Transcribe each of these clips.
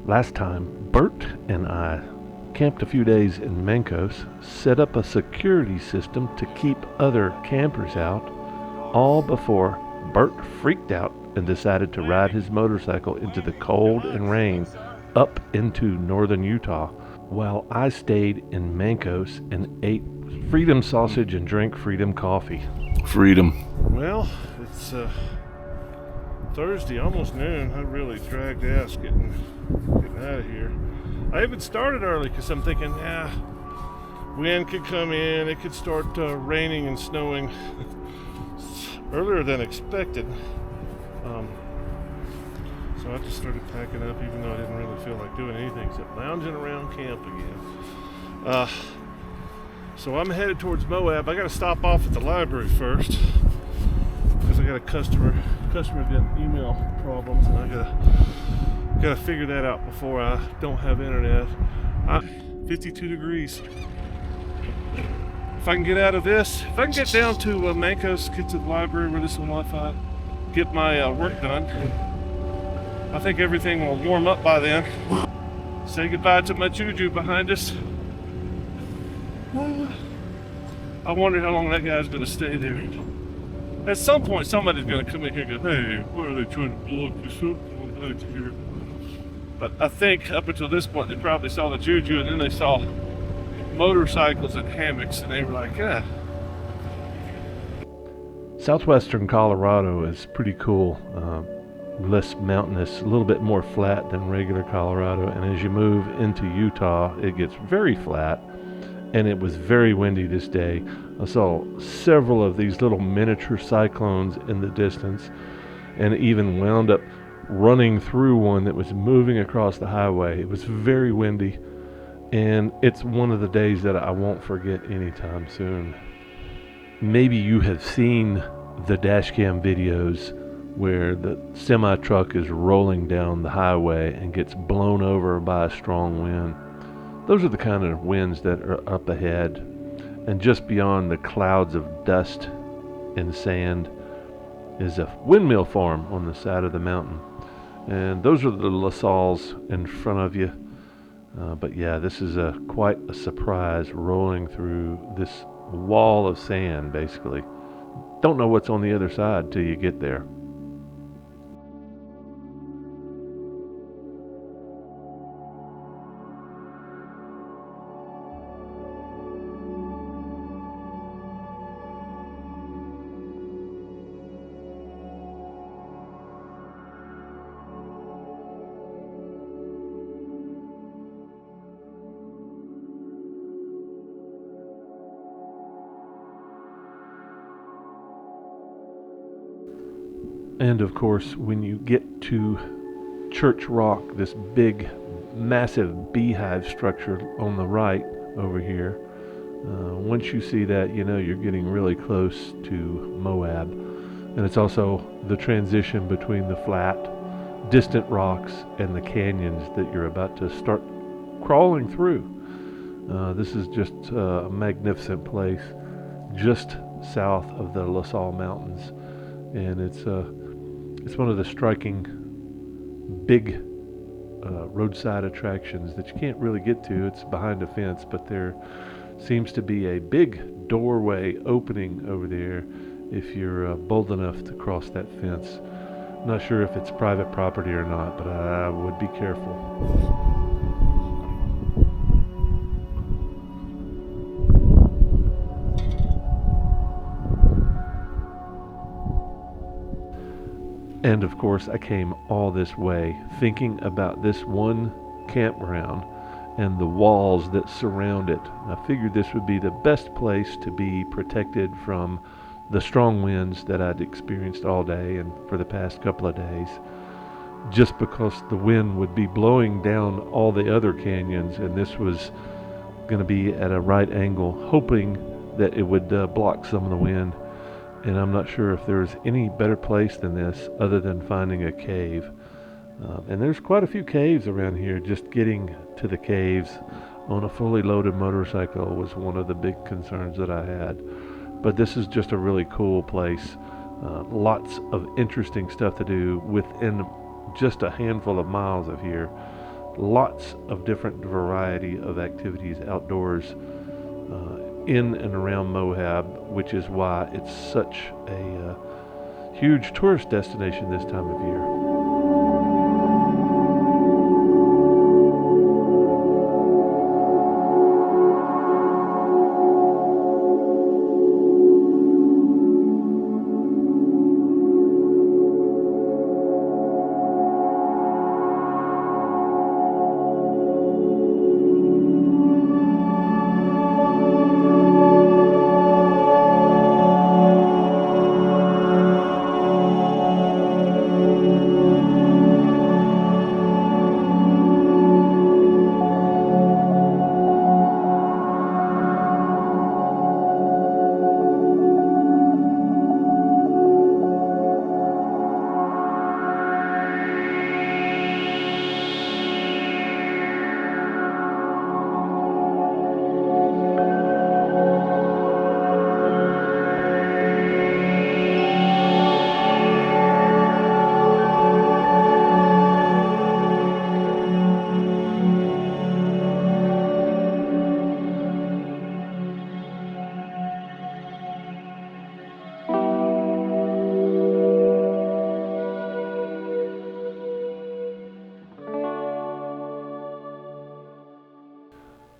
Last time, Bert and I camped a few days in Mancos, set up a security system to keep other campers out, all before Bert freaked out and decided to ride his motorcycle into the cold and rain up into northern Utah, while I stayed in Mancos and ate Freedom sausage and drank Freedom coffee. Freedom. Well, it's Thursday, almost noon. I really dragged ass getting out of here. I even started early because I'm thinking, wind could come in, it could start raining and snowing earlier than expected. So I just started packing up, even though I didn't really feel like doing anything except lounging around camp again. So I'm headed towards Moab. I got to stop off at the library first because I got a customer got email problems, and I gotta figure that out before I don't have internet. 52 degrees. If I can get out of this, if I can get down to Mancos, get to the library where this Wi-Fi, get my work done, I think everything will warm up by then. Say goodbye to my juju behind us. I wonder how long that guy's going to stay there. At some point, somebody's going to come in here and go, hey, why are they trying to blow up this up here? But I think up until this point, they probably saw the juju, and then they saw motorcycles and hammocks, and they were like, Southwestern Colorado is pretty cool. Less mountainous, a little bit more flat than regular Colorado, and as you move into Utah, it gets very flat. And it was very windy this day. I saw several of these little miniature cyclones in the distance, and even wound up running through one that was moving across the highway. It was very windy, and it's one of the days that I won't forget anytime soon. Maybe you have seen the dashcam videos where the semi-truck is rolling down the highway and gets blown over by a strong wind. Those are the kind of winds that are up ahead, and just beyond the clouds of dust and sand is a windmill farm on the side of the mountain. And those are the La Salles in front of you. But yeah, this is quite a surprise rolling through this wall of sand, basically. Don't know what's on the other side till you get there. And of course, when you get to Church Rock, this big, massive beehive structure on the right over here, once you see that, you know you're getting really close to Moab. And it's also the transition between the flat, distant rocks and the canyons that you're about to start crawling through. This is just a magnificent place just south of the La Salle Mountains. And it's one of the striking big roadside attractions that you can't really get to. It's behind a fence, but there seems to be a big doorway opening over there if you're bold enough to cross that fence. Not sure if it's private property or not, but I would be careful. And of course, I came all this way thinking about this one campground and the walls that surround it. I figured this would be the best place to be protected from the strong winds that I'd experienced all day and for the past couple of days, just because the wind would be blowing down all the other canyons, and this was going to be at a right angle, hoping that it would block some of the wind. And I'm not sure if there's any better place than this other than finding a cave. And there's quite a few caves around here. Just getting to the caves on a fully loaded motorcycle was one of the big concerns that I had. But this is just a really cool place. Lots of interesting stuff to do within just a handful of miles of here. lots of different variety of activities outdoors in and around Moab, which is why it's such a huge tourist destination this time of year.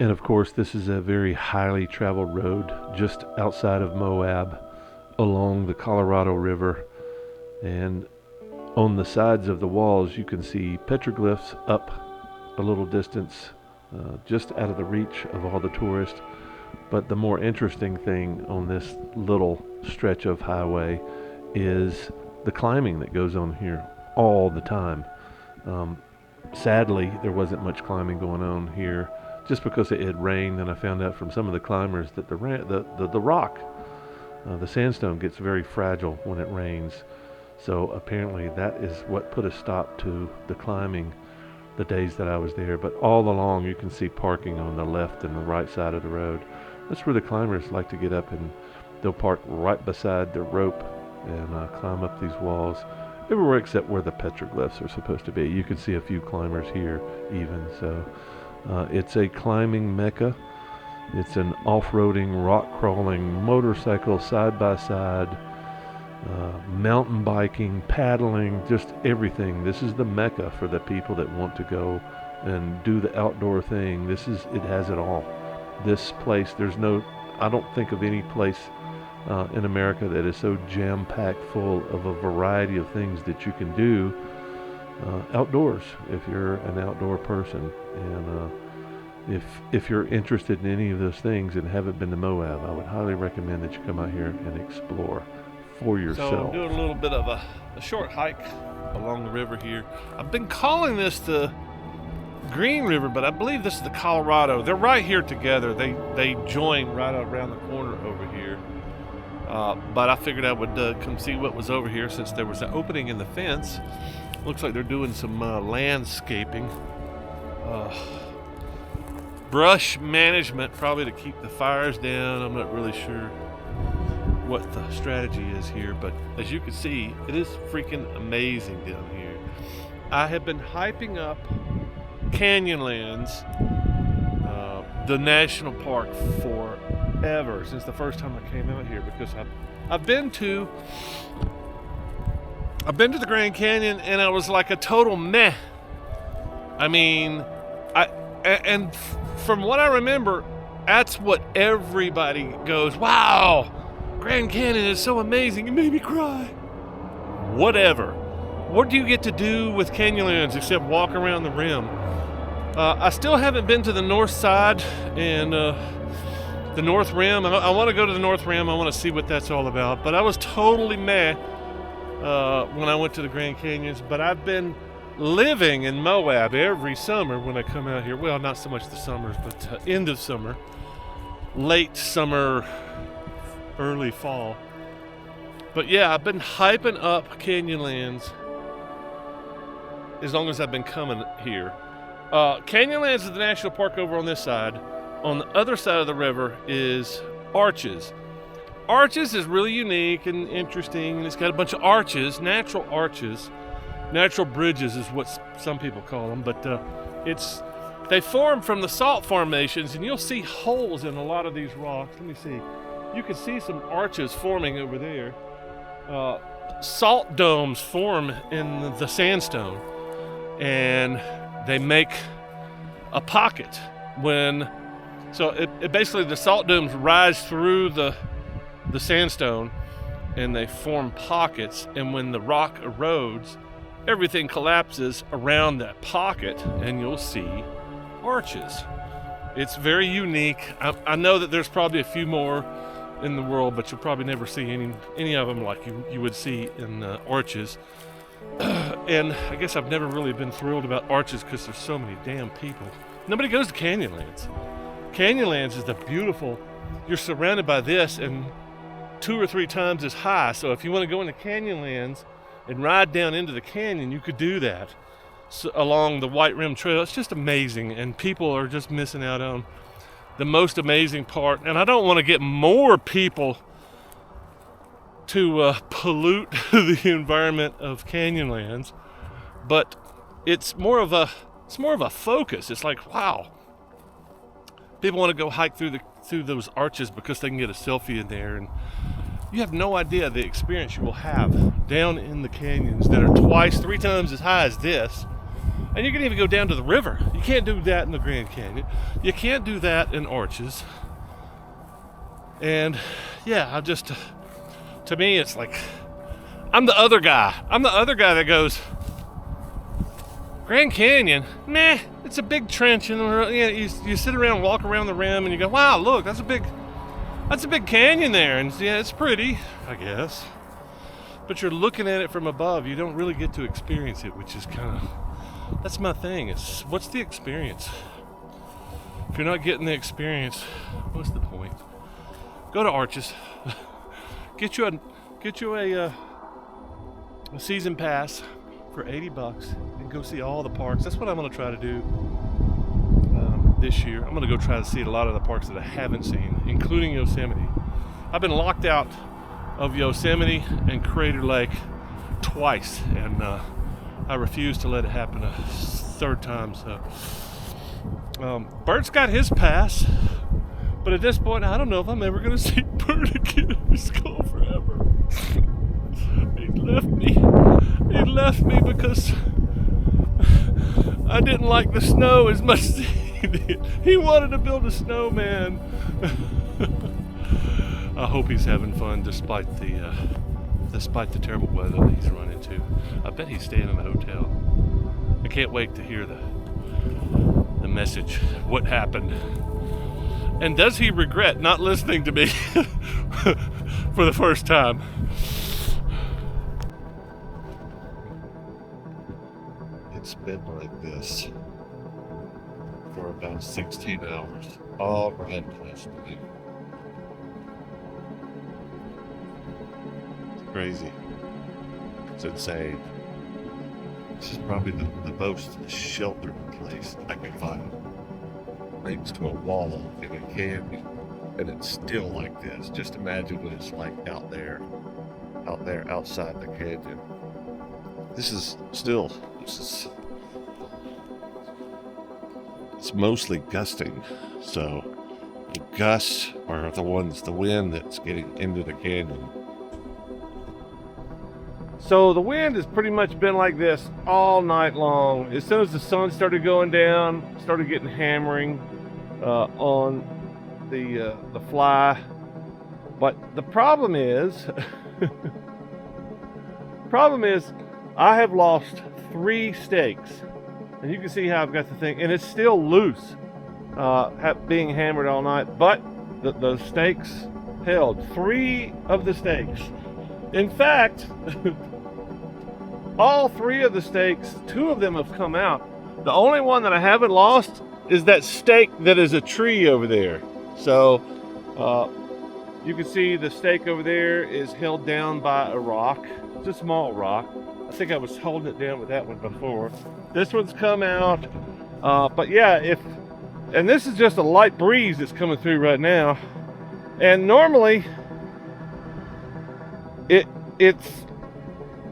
And of course, this is a very highly traveled road just outside of Moab along the Colorado River. And on the sides of the walls, you can see petroglyphs up a little distance, just out of the reach of all the tourists. But the more interesting thing on this little stretch of highway is the climbing that goes on here all the time. Sadly, there wasn't much climbing going on here just because it had rained, and I found out from some of the climbers that the rock, the sandstone, gets very fragile when it rains. So apparently that is what put a stop to the climbing the days that I was there. But all along you can see parking on the left and the right side of the road. That's where the climbers like to get up, and they'll park right beside the rope and climb up these walls. Everywhere except where the petroglyphs are supposed to be. You can see a few climbers here even. So it's a climbing mecca. It's an off-roading, rock-crawling, motorcycle side-by-side, mountain biking, paddling, just everything. This is the mecca for the people that want to go and do the outdoor thing. It has it all. This place, I don't think of any place in America that is so jam-packed full of a variety of things that you can do outdoors if you're an outdoor person. And if you're interested in any of those things and haven't been to Moab, I would highly recommend that you come out here and explore for yourself. So I'm doing a little bit of a short hike along the river here. I've been calling this the Green River, but I believe this is the Colorado. They're right here together. They join right around the corner over here. But I figured I would come see what was over here since there was an opening in the fence. Looks like they're doing some landscaping. Brush management, probably to keep the fires down. I'm not really sure what the strategy is here, but as you can see, it is freaking amazing down here. I have been hyping up Canyonlands, the national park, forever, since the first time I came out here, because I've been to the Grand Canyon and I was like a total meh. I mean, and from what I remember, that's what everybody goes, wow, Grand Canyon is so amazing, it made me cry. Whatever. What do you get to do with Canyonlands except walk around the rim? I still haven't been to the north side and the North Rim. I want to go to the North Rim. I want to see what that's all about. But I was totally meh when I went to the Grand Canyons. But I've been living in Moab every summer when I come out here. Well, not so much the summers, but end of summer, late summer, early fall. But yeah, I've been hyping up Canyonlands as long as I've been coming here. Canyonlands is the national park over on this side. On the other side of the river is Arches. Arches is really unique and interesting, and it's got a bunch of arches, natural bridges is what some people call them, but they form from the salt formations, and you'll see holes in a lot of these rocks. Let me see. You can see some arches forming over there. Salt domes form in the sandstone, and they make a pocket so it basically, the salt domes rise through the sandstone, and they form pockets, and when the rock erodes, everything collapses around that pocket, and you'll see arches. It's very unique. I know that there's probably a few more in the world, but you'll probably never see any of them like you would see in arches. And I guess I've never really been thrilled about arches because there's so many damn people. Nobody goes to Canyonlands. Canyonlands is the beautiful, you're surrounded by this and 2 or 3 times as high. So if you want to go into Canyonlands and ride down into the canyon, you could do that along the White Rim Trail. It's just amazing, and people are just missing out on the most amazing part. And I don't want to get more people to pollute the environment of Canyonlands, but it's more of a focus. It's like, wow, people want to go hike through those arches because they can get a selfie in there, and you have no idea the experience you will have down in the canyons that are 2, 3 times as high as this. And you can even go down to the river. You can't do that in the Grand Canyon. You can't do that in arches. And yeah, to me, it's like, I'm the other guy. I'm the other guy that goes, Grand Canyon, meh, it's a big trench, and you sit around and walk around the rim, and you go, wow, look, that's a big canyon there, and yeah, it's pretty, I guess. But you're looking at it from above. You don't really get to experience it, which is that's my thing. It's, what's the experience? If you're not getting the experience, what's the point? Go to Arches. Get you a season pass for $80 and go see all the parks. That's what I'm going to try to do this year. I'm going to go try to see a lot of the parks that I haven't seen, including Yosemite. I've been locked out of Yosemite and Crater Lake twice, and I refuse to let it happen a third time. So Bert's got his pass, but at this point, I don't know if I'm ever going to see Bert again. He's gone forever. He left me because I didn't like the snow as much as he did. He wanted to build a snowman. I hope he's having fun despite the terrible weather that he's run into. I bet he's staying in a hotel. I can't wait to hear the message. What happened? And does he regret not listening to me for the first time? It's been like this for about 16 hours. All right, last week. It's crazy. It's insane. This is probably the most sheltered place I can find. Next to a wall in a canyon, and it's still like this. Just imagine what it's like out there outside the canyon. It's mostly gusting, so the gusts are the wind that's getting into the canyon. So the wind has pretty much been like this all night long. As soon as the sun started going down, started getting hammering on the fly. But the problem is, I have lost 3 stakes, and you can see how I've got the thing, and it's still loose, being hammered all night. But the stakes held. 3 of the stakes. In fact, all 3 of the stakes, 2 of them have come out. The only one that I haven't lost is that stake that is a tree over there. So you can see the stake over there is held down by a rock. It's a small rock. I think I was holding it down with that one before. This one's come out. But yeah, and this is just a light breeze that's coming through right now. And normally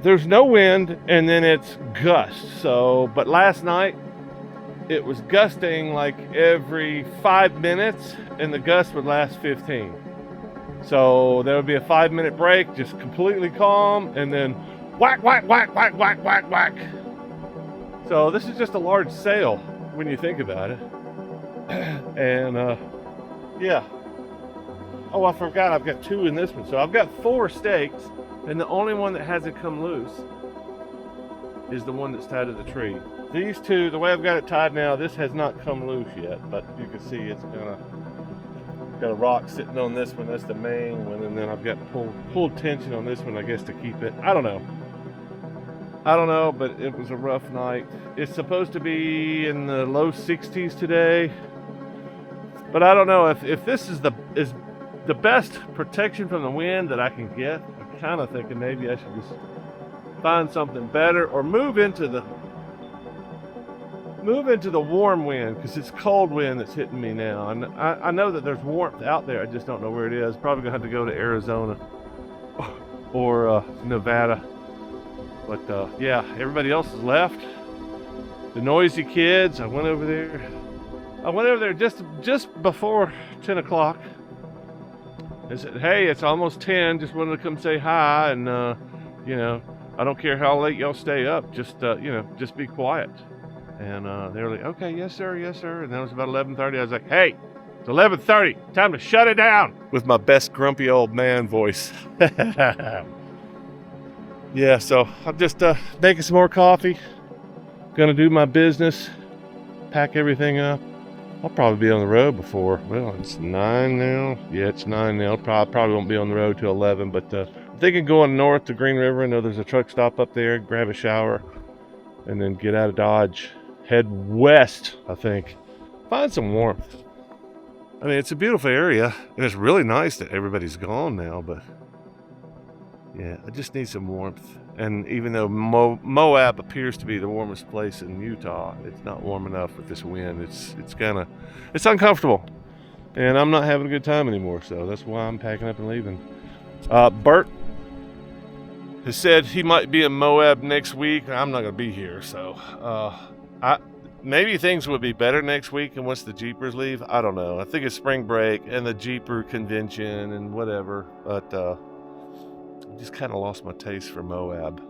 there's no wind, and then it's gusts. So, but last night it was gusting like every 5 minutes, and the gust would last 15. So there would be a 5-minute break, just completely calm, and then whack, whack, whack, whack, whack, whack, whack. So this is just a large sail when you think about it. And yeah. Oh, I forgot, I've got 2 in this one. So I've got 4 stakes, and the only one that hasn't come loose is the one that's tied to the tree. These 2, the way I've got it tied now, this has not come loose yet, but you can see it's got a rock sitting on this one. That's the main one, and then I've got pulled tension on this one, I guess, to keep it. I don't know, but it was a rough night. It's supposed to be in the low 60s today, but I don't know if this is the best protection from the wind that I can get. I'm kind of thinking maybe I should just find something better or move into the warm wind, because it's cold wind that's hitting me now. And I know that there's warmth out there, I just don't know where it is. Probably gonna have to go to Arizona or Nevada. But yeah, everybody else has left. The noisy kids, I went over there just before 10 o'clock. I said, hey, it's almost 10, just wanted to come say hi, and you know, I don't care how late y'all stay up, just you know, just be quiet. And they were like, okay, yes sir, yes sir. And then it was about 11:30. I was like, hey, it's 11:30, time to shut it down, with my best grumpy old man voice. Yeah, so I'm just making some more coffee, gonna do my business, pack everything up. I'll probably be on the road before, well, it's 9 now. Yeah, it's 9 now. Probably won't be on the road till 11, but I'm thinking going north to Green River. I know there's a truck stop up there, grab a shower, and then get out of Dodge, head west, I think. Find some warmth. I mean, it's a beautiful area, and it's really nice that everybody's gone now, but yeah, I just need some warmth. And even though Moab appears to be the warmest place in Utah, it's not warm enough with this wind. It's uncomfortable, and I'm not having a good time anymore. So that's why I'm packing up and leaving. Bert has said he might be in Moab next week. I'm not going to be here, so maybe things would be better next week. And once the Jeepers leave, I don't know. I think it's spring break and the Jeeper convention and whatever, but just kind of lost my taste for Moab.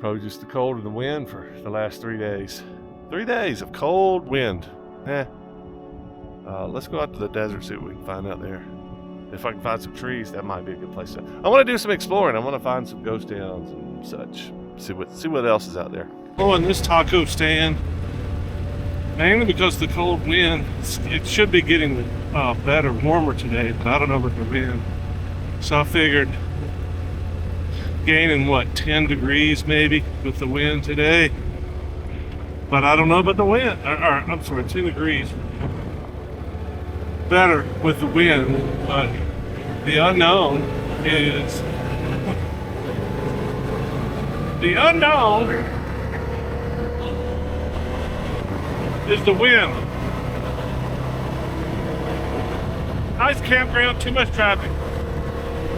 Probably just the cold and the wind for the last 3 days. 3 days of cold wind. Let's go out to the desert, see what we can find out there. If I can find some trees, that might be a good place to. I want to do some exploring. I want to find some ghost towns and such. See what else is out there. Oh, and this taco stand, mainly because the cold wind, it should be getting better, warmer today, but I don't know about the wind. So I figured gaining 10 degrees maybe with the wind today, but I don't know about the wind. I'm sorry, 10 degrees better with the wind, but the unknown is the wind. Nice campground, too much traffic.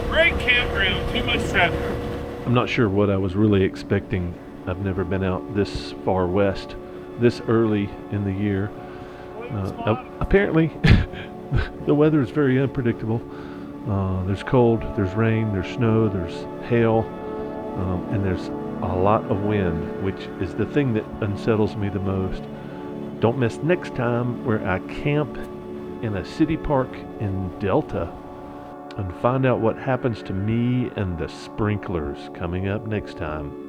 Great campground, too much traffic. I'm not sure what I was really expecting. I've never been out this far west, this early in the year. Apparently, the weather is very unpredictable. There's cold, there's rain, there's snow, there's hail, and there's a lot of wind, which is the thing that unsettles me the most. Don't miss next time where I camp in a city park in Delta, and find out what happens to me and the sprinklers coming up next time.